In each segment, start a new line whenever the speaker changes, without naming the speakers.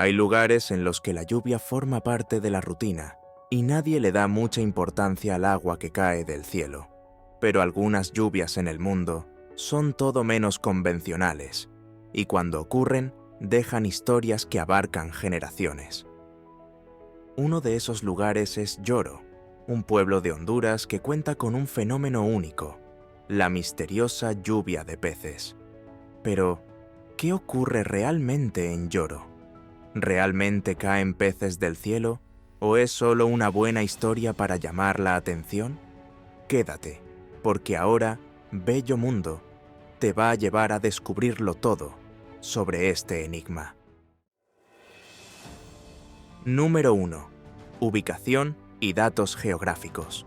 Hay lugares en los que la lluvia forma parte de la rutina y nadie le da mucha importancia al agua que cae del cielo. Pero algunas lluvias en el mundo son todo menos convencionales y cuando ocurren dejan historias que abarcan generaciones. Uno de esos lugares es Lloro, un pueblo de Honduras que cuenta con un fenómeno único, la misteriosa lluvia de peces. Pero, ¿qué ocurre realmente en Lloro? ¿Realmente caen peces del cielo o es solo una buena historia para llamar la atención? Quédate, porque ahora Bello Mundo te va a llevar a descubrirlo todo sobre este enigma. Número 1. Ubicación y datos geográficos.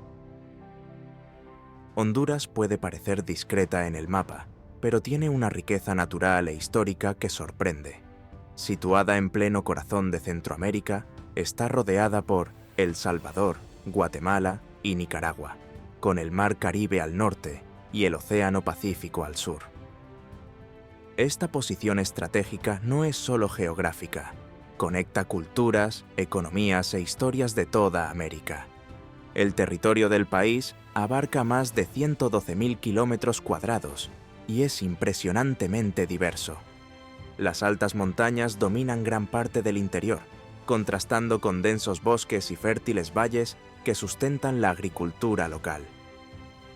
Honduras puede parecer discreta en el mapa, pero tiene una riqueza natural e histórica que sorprende. Situada en pleno corazón de Centroamérica, está rodeada por El Salvador, Guatemala y Nicaragua, con el Mar Caribe al norte y el Océano Pacífico al sur. Esta posición estratégica no es solo geográfica, conecta culturas, economías e historias de toda América. El territorio del país abarca más de 112.000 kilómetros cuadrados y es impresionantemente diverso. Las altas montañas dominan gran parte del interior, contrastando con densos bosques y fértiles valles que sustentan la agricultura local.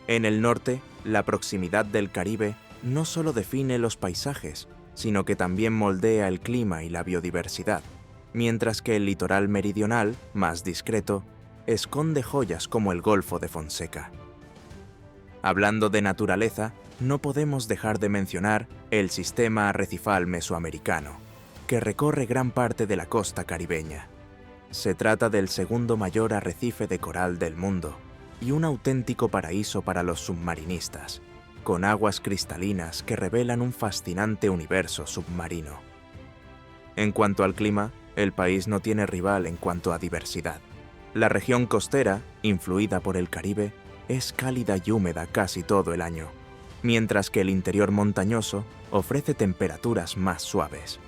En el norte, la proximidad del Caribe no solo define los paisajes, sino que también moldea el clima y la biodiversidad, mientras que el litoral meridional, más discreto, esconde joyas como el Golfo de Fonseca. Hablando de naturaleza, no podemos dejar de mencionar el sistema arrecifal mesoamericano, que recorre gran parte de la costa caribeña. Se trata del segundo mayor arrecife de coral del mundo y un auténtico paraíso para los submarinistas, con aguas cristalinas que revelan un fascinante universo submarino. En cuanto al clima, el país no tiene rival en cuanto a diversidad. La región costera, influida por el Caribe, es cálida y húmeda casi todo el año, mientras que el interior montañoso ofrece temperaturas más suaves.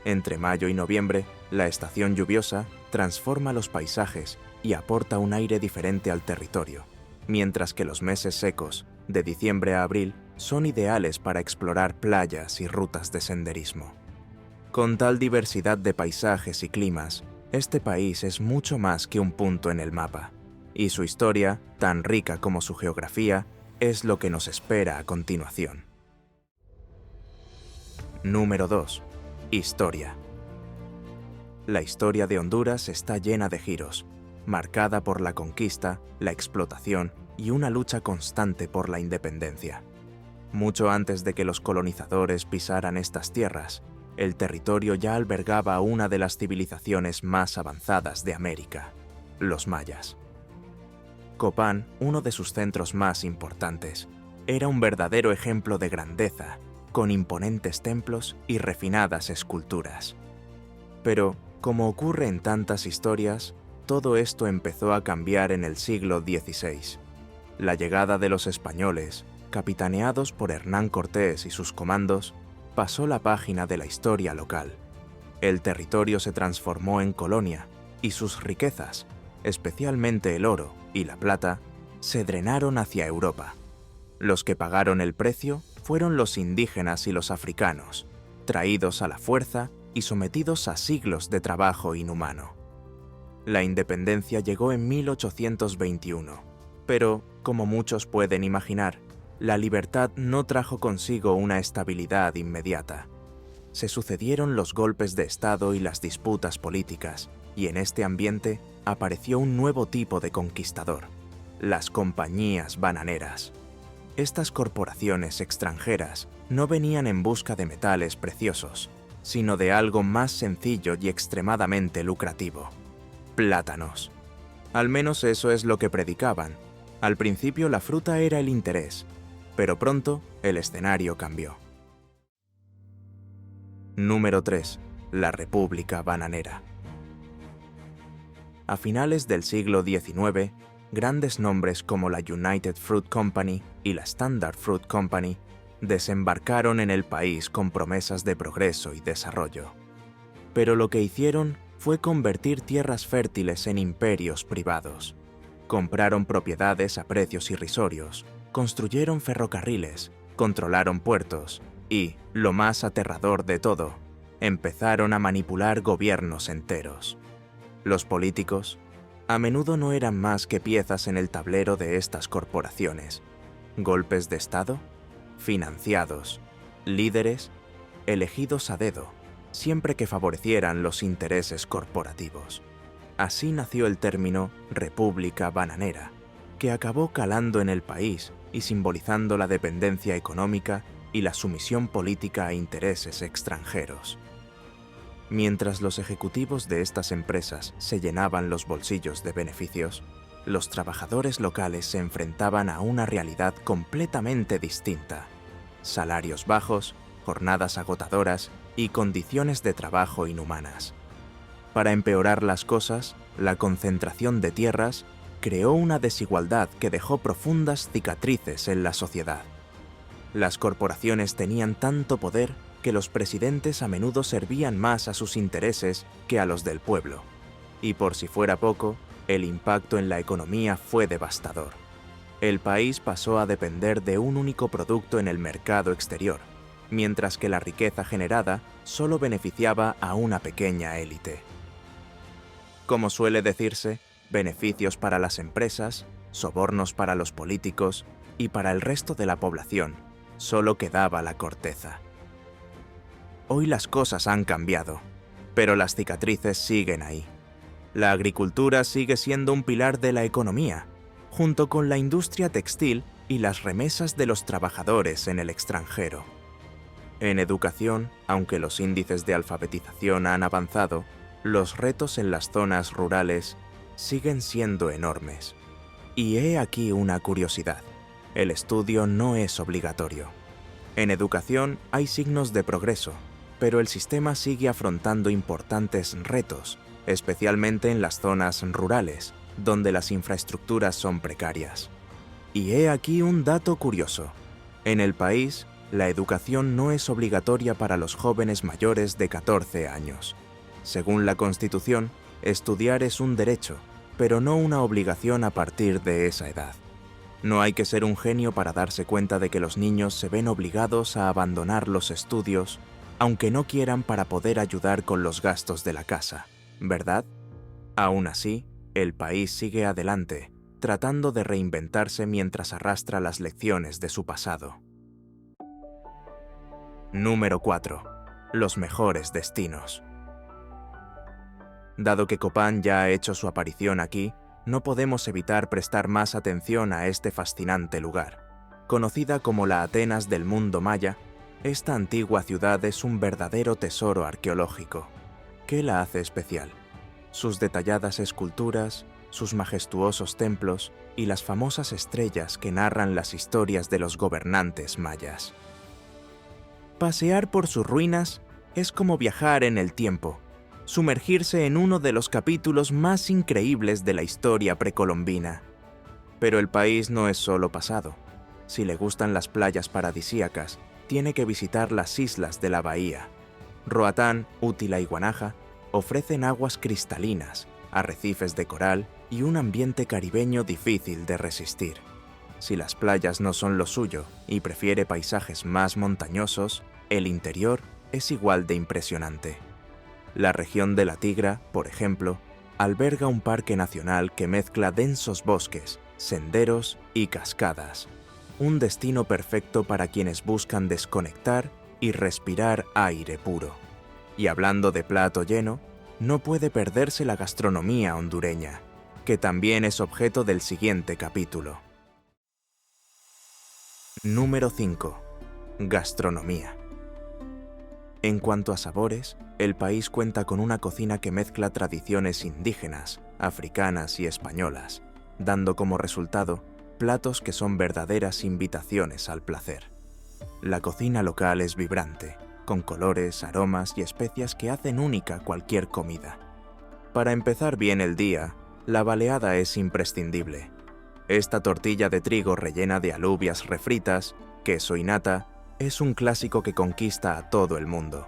Entre mayo y noviembre, la estación lluviosa transforma los paisajes y aporta un aire diferente al territorio, mientras que los meses secos, de diciembre a abril, son ideales para explorar playas y rutas de senderismo. Con tal diversidad de paisajes y climas, este país es mucho más que un punto en el mapa, y su historia, tan rica como su geografía, es lo que nos espera a continuación. Número 2. Historia. La historia de Honduras está llena de giros, marcada por la conquista, la explotación y una lucha constante por la independencia. Mucho antes de que los colonizadores pisaran estas tierras, el territorio ya albergaba a una de las civilizaciones más avanzadas de América, los mayas. Copán, uno de sus centros más importantes, era un verdadero ejemplo de grandeza, con imponentes templos y refinadas esculturas. Pero, como ocurre en tantas historias, todo esto empezó a cambiar en el siglo XVI. La llegada de los españoles, capitaneados por Hernán Cortés y sus comandos, pasó la página de la historia local. El territorio se transformó en colonia y sus riquezas, especialmente el oro y la plata, se drenaron hacia Europa. Los que pagaron el precio fueron los indígenas y los africanos, traídos a la fuerza y sometidos a siglos de trabajo inhumano. La independencia llegó en 1821, pero, como muchos pueden imaginar, la libertad no trajo consigo una estabilidad inmediata. Se sucedieron los golpes de Estado y las disputas políticas, y en este ambiente apareció un nuevo tipo de conquistador: las compañías bananeras. Estas corporaciones extranjeras no venían en busca de metales preciosos, sino de algo más sencillo y extremadamente lucrativo: plátanos. Al menos eso es lo que predicaban. Al principio la fruta era el interés, pero pronto el escenario cambió. Número 3. La República Bananera. A finales del siglo XIX, grandes nombres como la United Fruit Company y la Standard Fruit Company desembarcaron en el país con promesas de progreso y desarrollo. pero lo que hicieron fue convertir tierras fértiles en imperios privados. Compraron propiedades a precios irrisorios, construyeron ferrocarriles, controlaron puertos y, lo más aterrador de todo, empezaron a manipular gobiernos enteros. Los políticos a menudo no eran más que piezas en el tablero de estas corporaciones. Golpes de Estado, financiados, líderes, elegidos a dedo, siempre que favorecieran los intereses corporativos. Así nació el término República Bananera, que acabó calando en el país y simbolizando la dependencia económica y la sumisión política a intereses extranjeros. Mientras los ejecutivos de estas empresas se llenaban los bolsillos de beneficios, los trabajadores locales se enfrentaban a una realidad completamente distinta: salarios bajos, jornadas agotadoras y condiciones de trabajo inhumanas. Para empeorar las cosas, la concentración de tierras creó una desigualdad que dejó profundas cicatrices en la sociedad. Las corporaciones tenían tanto poder que los presidentes a menudo servían más a sus intereses que a los del pueblo. Y por si fuera poco, el impacto en la economía fue devastador. El país pasó a depender de un único producto en el mercado exterior, mientras que la riqueza generada solo beneficiaba a una pequeña élite. Como suele decirse, beneficios para las empresas, sobornos para los políticos y para el resto de la población, solo quedaba la corteza. Hoy las cosas han cambiado, pero las cicatrices siguen ahí. La agricultura sigue siendo un pilar de la economía, junto con la industria textil y las remesas de los trabajadores en el extranjero. En educación, aunque los índices de alfabetización han avanzado, los retos en las zonas rurales siguen siendo enormes. Y he aquí una curiosidad: el estudio no es obligatorio. En educación hay signos de progreso, pero el sistema sigue afrontando importantes retos, especialmente en las zonas rurales, donde las infraestructuras son precarias. Y he aquí un dato curioso: en el país, la educación no es obligatoria para los jóvenes mayores de 14 años. Según la Constitución, estudiar es un derecho, pero no una obligación a partir de esa edad. No hay que ser un genio para darse cuenta de que los niños se ven obligados a abandonar los estudios, aunque no quieran, para poder ayudar con los gastos de la casa, ¿verdad? Aún así, el país sigue adelante, tratando de reinventarse mientras arrastra las lecciones de su pasado. Número 4. Los mejores destinos. Dado que Copán ya ha hecho su aparición aquí, no podemos evitar prestar más atención a este fascinante lugar. Conocida como la Atenas del mundo maya, esta antigua ciudad es un verdadero tesoro arqueológico. ¿Qué la hace especial? Sus detalladas esculturas, sus majestuosos templos y las famosas estrellas que narran las historias de los gobernantes mayas. Pasear por sus ruinas es como viajar en el tiempo, sumergirse en uno de los capítulos más increíbles de la historia precolombina. Pero el país no es solo pasado. Si le gustan las playas paradisíacas, tiene que visitar las islas de la bahía. Roatán, Útila y Guanaja ofrecen aguas cristalinas, arrecifes de coral y un ambiente caribeño difícil de resistir. Si las playas no son lo suyo y prefiere paisajes más montañosos, el interior es igual de impresionante. La región de la Tigra, por ejemplo, alberga un parque nacional que mezcla densos bosques, senderos y cascadas. Un destino perfecto para quienes buscan desconectar y respirar aire puro. Y hablando de plato lleno, no puede perderse la gastronomía hondureña, que también es objeto del siguiente capítulo. Número 5. Gastronomía. En cuanto a sabores, el país cuenta con una cocina que mezcla tradiciones indígenas, africanas y españolas, dando como resultado platos que son verdaderas invitaciones al placer. La cocina local es vibrante, con colores, aromas y especias que hacen única cualquier comida. Para empezar bien el día, la baleada es imprescindible. Esta tortilla de trigo rellena de alubias refritas, queso y nata, es un clásico que conquista a todo el mundo.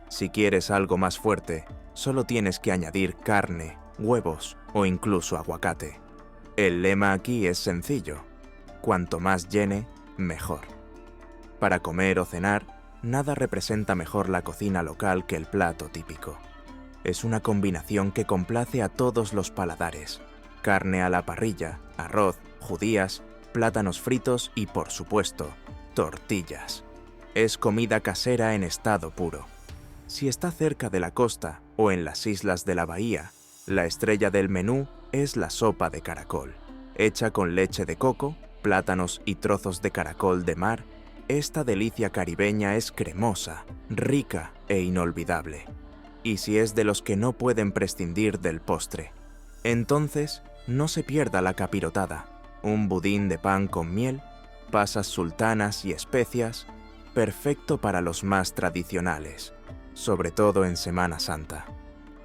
Si quieres algo más fuerte, solo tienes que añadir carne, huevos o incluso aguacate. El lema aquí es sencillo: cuanto más llene, mejor. Para comer o cenar, nada representa mejor la cocina local que el plato típico. Es una combinación que complace a todos los paladares: carne a la parrilla, arroz, judías, plátanos fritos y, por supuesto, tortillas. Es comida casera en estado puro. Si está cerca de la costa o en las islas de la bahía, la estrella del menú es la sopa de caracol. Hecha con leche de coco, plátanos y trozos de caracol de mar, esta delicia caribeña es cremosa, rica e inolvidable. Y si es de los que no pueden prescindir del postre, entonces no se pierda la capirotada, un budín de pan con miel, pasas sultanas y especias, perfecto para los más tradicionales, sobre todo en Semana Santa.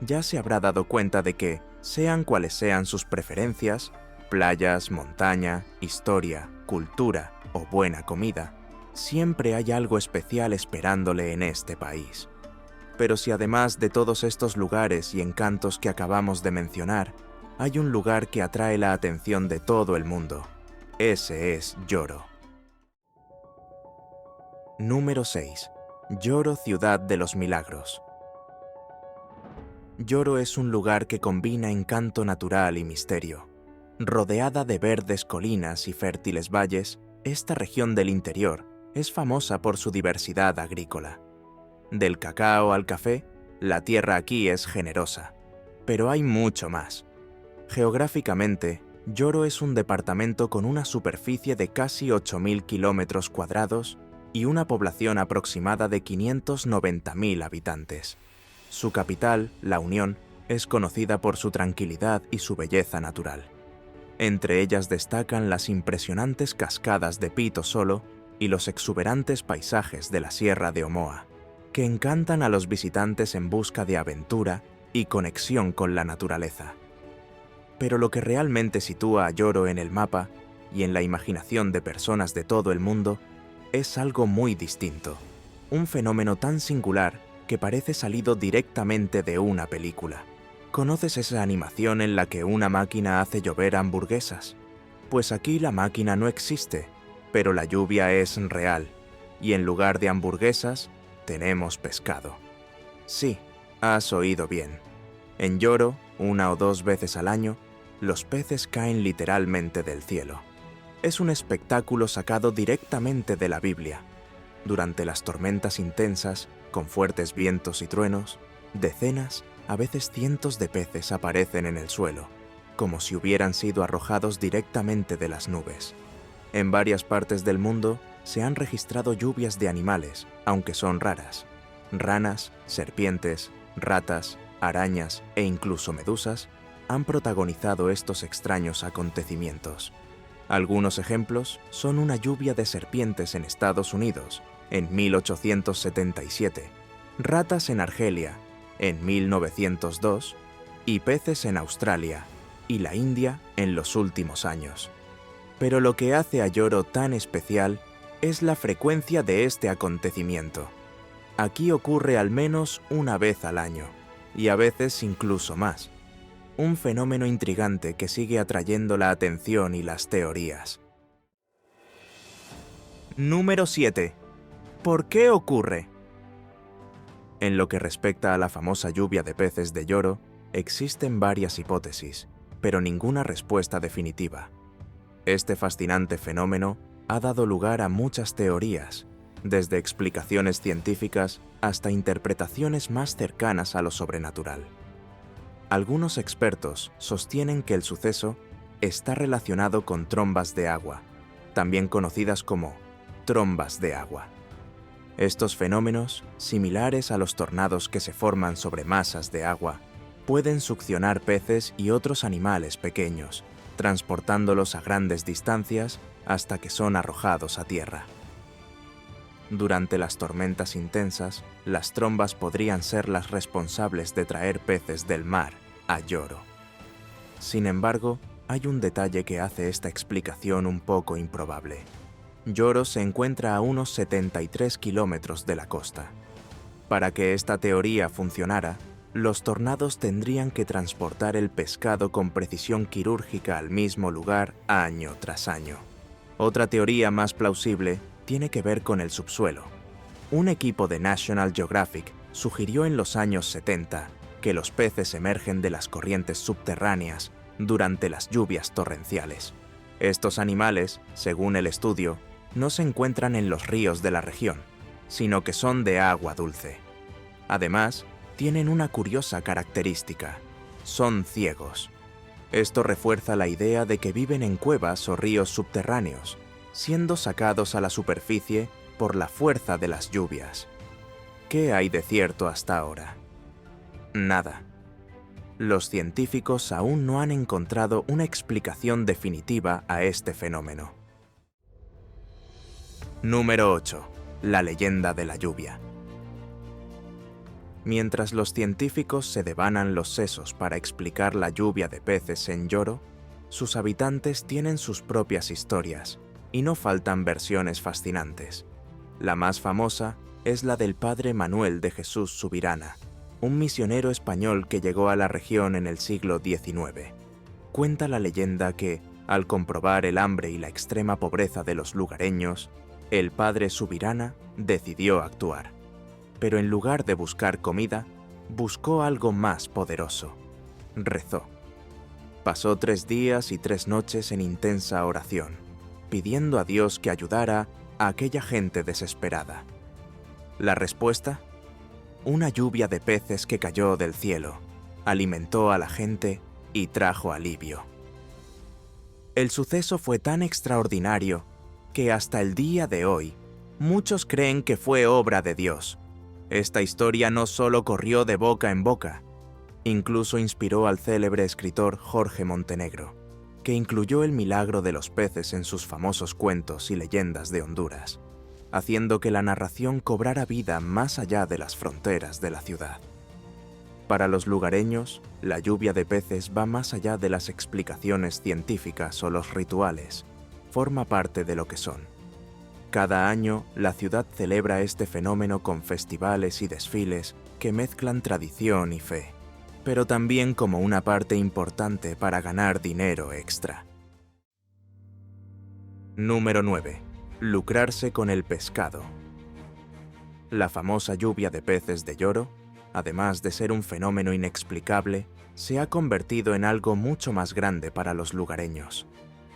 Ya se habrá dado cuenta de que, sean cuales sean sus preferencias, playas, montaña, historia, cultura o buena comida, siempre hay algo especial esperándole en este país. Pero si además de todos estos lugares y encantos que acabamos de mencionar, hay un lugar que atrae la atención de todo el mundo, ese es Yoro. Número 6. Yoro, ciudad de los milagros. Yoro es un lugar que combina encanto natural y misterio. Rodeada de verdes colinas y fértiles valles, esta región del interior es famosa por su diversidad agrícola. Del cacao al café, la tierra aquí es generosa. Pero hay mucho más. Geográficamente, Yoro es un departamento con una superficie de casi 8.000 kilómetros cuadrados y una población aproximada de 590.000 habitantes. Su capital, La Unión, es conocida por su tranquilidad y su belleza natural. Entre ellas destacan las impresionantes cascadas de Pito Solo y los exuberantes paisajes de la Sierra de Omoa, que encantan a los visitantes en busca de aventura y conexión con la naturaleza. Pero lo que realmente sitúa a Yoro en el mapa y en la imaginación de personas de todo el mundo es algo muy distinto, un fenómeno tan singular que parece salido directamente de una película. ¿Conoces esa animación en la que una máquina hace llover hamburguesas? Pues aquí la máquina no existe, pero la lluvia es real, y en lugar de hamburguesas, tenemos pescado. Sí, has oído bien. En Yoro, 1 o 2 veces al año, los peces caen literalmente del cielo. Es un espectáculo sacado directamente de la Biblia. Durante las tormentas intensas, con fuertes vientos y truenos, decenas, a veces cientos de peces aparecen en el suelo, como si hubieran sido arrojados directamente de las nubes. En varias partes del mundo se han registrado lluvias de animales, aunque son raras. Ranas, serpientes, ratas, arañas e incluso medusas han protagonizado estos extraños acontecimientos. Algunos ejemplos son una lluvia de serpientes en Estados Unidos, en 1877, ratas en Argelia, en 1902, y peces en Australia y la India en los últimos años. Pero lo que hace a Yoro tan especial es la frecuencia de este acontecimiento. Aquí ocurre al menos una vez al año, y a veces incluso más. Un fenómeno intrigante que sigue atrayendo la atención y las teorías. Número 7. ¿Por qué ocurre? En lo que respecta a la famosa lluvia de peces de Yoro, existen varias hipótesis, pero ninguna respuesta definitiva. Este fascinante fenómeno ha dado lugar a muchas teorías, desde explicaciones científicas hasta interpretaciones más cercanas a lo sobrenatural. Algunos expertos sostienen que el suceso está relacionado con trombas de agua, también conocidas como trombas de agua. Estos fenómenos, similares a los tornados que se forman sobre masas de agua, pueden succionar peces y otros animales pequeños, transportándolos a grandes distancias hasta que son arrojados a tierra. Durante las tormentas intensas, las trombas podrían ser las responsables de traer peces del mar a Yoro. Sin embargo, hay un detalle que hace esta explicación un poco improbable. Yoro se encuentra a unos 73 kilómetros de la costa. Para que esta teoría funcionara, los tornados tendrían que transportar el pescado con precisión quirúrgica al mismo lugar año tras año. Otra teoría más plausible tiene que ver con el subsuelo. Un equipo de National Geographic sugirió en los años 70 que los peces emergen de las corrientes subterráneas durante las lluvias torrenciales. Estos animales, según el estudio, no se encuentran en los ríos de la región, sino que son de agua dulce. Además, tienen una curiosa característica: son ciegos. Esto refuerza la idea de que viven en cuevas o ríos subterráneos, siendo sacados a la superficie por la fuerza de las lluvias. ¿Qué hay de cierto hasta ahora? Nada. Los científicos aún no han encontrado una explicación definitiva a este fenómeno. Número 8. La leyenda de la lluvia. Mientras los científicos se devanan los sesos para explicar la lluvia de peces en Yoro, sus habitantes tienen sus propias historias, y no faltan versiones fascinantes. La más famosa es la del padre Manuel de Jesús Subirana, un misionero español que llegó a la región en el siglo XIX. Cuenta la leyenda que, al comprobar el hambre y la extrema pobreza de los lugareños, el padre Subirana decidió actuar. Pero en lugar de buscar comida, buscó algo más poderoso: rezó. Pasó 3 días y 3 noches en intensa oración, pidiendo a Dios que ayudara a aquella gente desesperada. ¿La respuesta? Una lluvia de peces que cayó del cielo, alimentó a la gente y trajo alivio. El suceso fue tan extraordinario que hasta el día de hoy, muchos creen que fue obra de Dios. Esta historia no solo corrió de boca en boca, incluso inspiró al célebre escritor Jorge Montenegro, que incluyó el milagro de los peces en sus famosos cuentos y leyendas de Honduras, haciendo que la narración cobrara vida más allá de las fronteras de la ciudad. Para los lugareños, la lluvia de peces va más allá de las explicaciones científicas o los rituales, forma parte de lo que son. Cada año, la ciudad celebra este fenómeno con festivales y desfiles que mezclan tradición y fe, pero también como una parte importante para ganar dinero extra. Número 9. Lucrarse con el pescado. La famosa lluvia de peces de Yoro, además de ser un fenómeno inexplicable, se ha convertido en algo mucho más grande para los lugareños.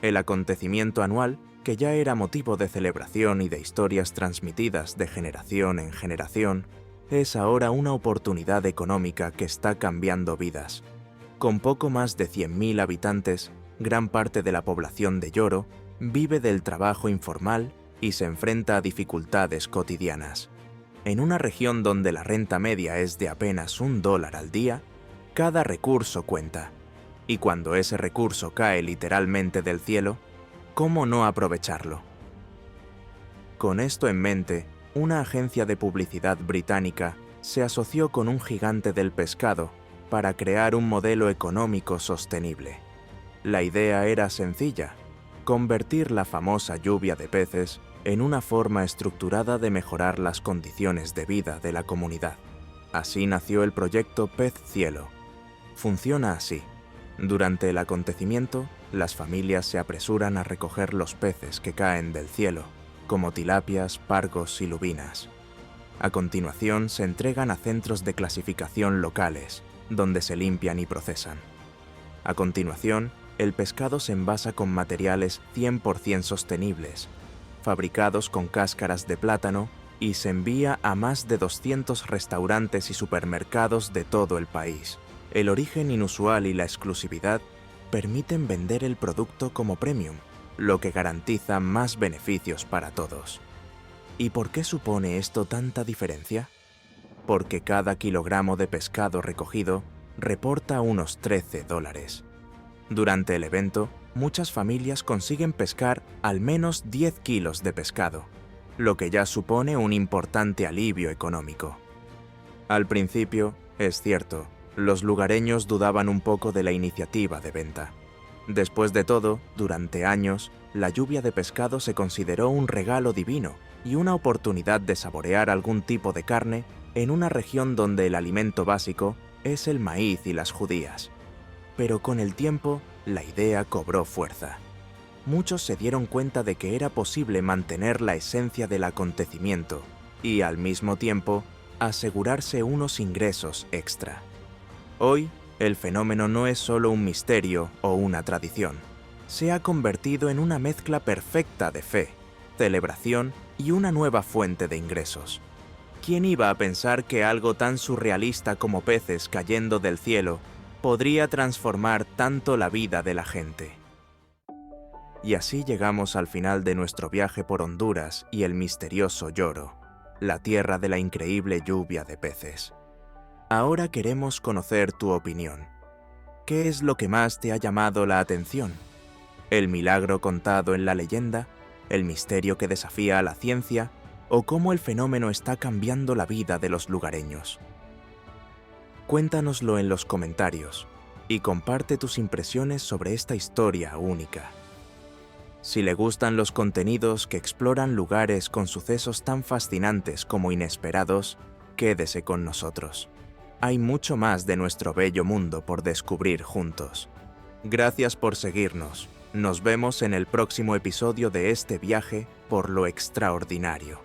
El acontecimiento anual, que ya era motivo de celebración y de historias transmitidas de generación en generación, es ahora una oportunidad económica que está cambiando vidas. Con poco más de 100.000 habitantes, gran parte de la población de Yoro vive del trabajo informal y se enfrenta a dificultades cotidianas. En una región donde la renta media es de apenas $1 al día, cada recurso cuenta. Y cuando ese recurso cae literalmente del cielo, ¿cómo no aprovecharlo? Con esto en mente, una agencia de publicidad británica se asoció con un gigante del pescado para crear un modelo económico sostenible. La idea era sencilla: convertir la famosa lluvia de peces en una forma estructurada de mejorar las condiciones de vida de la comunidad. Así nació el proyecto Pez Cielo. Funciona así. Durante el acontecimiento, las familias se apresuran a recoger los peces que caen del cielo, como tilapias, pargos y lubinas. A continuación, se entregan a centros de clasificación locales, donde se limpian y procesan. A continuación, el pescado se envasa con materiales 100% sostenibles, fabricados con cáscaras de plátano, y se envía a más de 200 restaurantes y supermercados de todo el país. El origen inusual y la exclusividad permiten vender el producto como premium, lo que garantiza más beneficios para todos. ¿Y por qué supone esto tanta diferencia? Porque cada kilogramo de pescado recogido reporta unos $13. Durante el evento, muchas familias consiguen pescar al menos 10 kilos de pescado, lo que ya supone un importante alivio económico. Al principio, es cierto, los lugareños dudaban un poco de la iniciativa de venta. Después de todo, durante años, la lluvia de pescado se consideró un regalo divino y una oportunidad de saborear algún tipo de carne en una región donde el alimento básico es el maíz y las judías. Pero con el tiempo, la idea cobró fuerza. Muchos se dieron cuenta de que era posible mantener la esencia del acontecimiento y, al mismo tiempo, asegurarse unos ingresos extra. Hoy, el fenómeno no es solo un misterio o una tradición. Se ha convertido en una mezcla perfecta de fe, celebración y una nueva fuente de ingresos. ¿Quién iba a pensar que algo tan surrealista como peces cayendo del cielo podría transformar tanto la vida de la gente? Y así llegamos al final de nuestro viaje por Honduras y el misterioso Yoro, la tierra de la increíble lluvia de peces. Ahora queremos conocer tu opinión. ¿Qué es lo que más te ha llamado la atención? ¿El milagro contado en la leyenda? ¿El misterio que desafía a la ciencia? ¿O cómo el fenómeno está cambiando la vida de los lugareños? Cuéntanoslo en los comentarios y comparte tus impresiones sobre esta historia única. Si le gustan los contenidos que exploran lugares con sucesos tan fascinantes como inesperados, quédese con nosotros. Hay mucho más de nuestro bello mundo por descubrir juntos. Gracias por seguirnos. Nos vemos en el próximo episodio de este viaje por lo extraordinario.